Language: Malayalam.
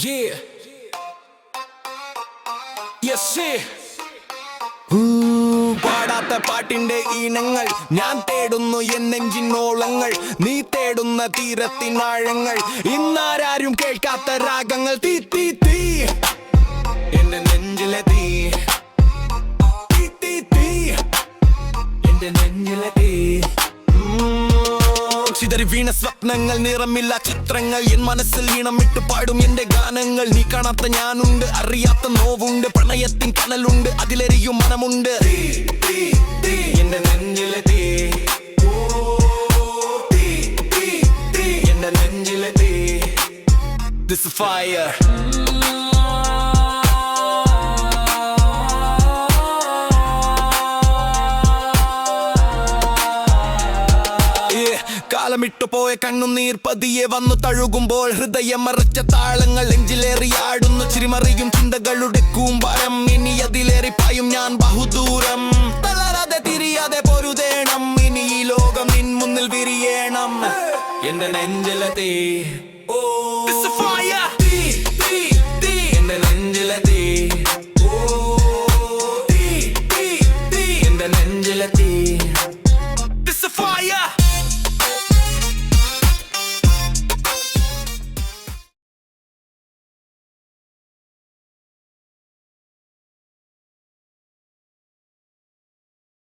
Yeah. Yes, yeah. പാടാത്ത പാട്ടിന്റെ ഈണങ്ങൾ ഞാൻ തേടുന്നു എൻ നെഞ്ചിനോളങ്ങൾ, നീ തേടുന്ന തീരത്തിനാഴങ്ങൾ, ഇന്നാരും കേൾക്കാത്ത രാഗങ്ങൾ. തീ തീ തീ എന്റെ നെഞ്ചിലെ തീ, തീ തീ തീ എന്റെ നെഞ്ചിലെ തീ. ചിതറി വീണ സ്വപ്നങ്ങൾ, നിറമില്ല ചിത്രങ്ങൾ, എൻ മനസ്സിൽ ഈണമിട്ട് പാടും എന്റെ ഗാനങ്ങൾ. നീ കാണാത്ത ഞാനുണ്ട്, അറിയാത്ത നോവുണ്ട്, പ്രണയത്തിൻ കനലുണ്ട്, അതിലെരിയും മനമുണ്ട്. എന്റെ നെഞ്ചിലെ തീ, എന്റെ നെഞ്ചിലെ തീ. This is fire. കാലമിട്ടു പോയ കണ്ണുനീർ പതിയെ വന്നു തഴുകുമ്പോൾ, ഹൃദയം മറച്ച താളങ്ങൾ നെഞ്ചിലേറിയാടുന്നു. ചിരിമറിയും ചിന്തകളുടെ കൂമ്പാരം, ഇനി അതിലേറി പായും ഞാൻ ബഹുദൂരം. തളരാതെ തിരിയാതെ പൊരുതേണം, ഇനി ഈ ലോകം നിൻ മുന്നിൽ വിരിയണം. എന്റെ നെഞ്ചിലെ തീ.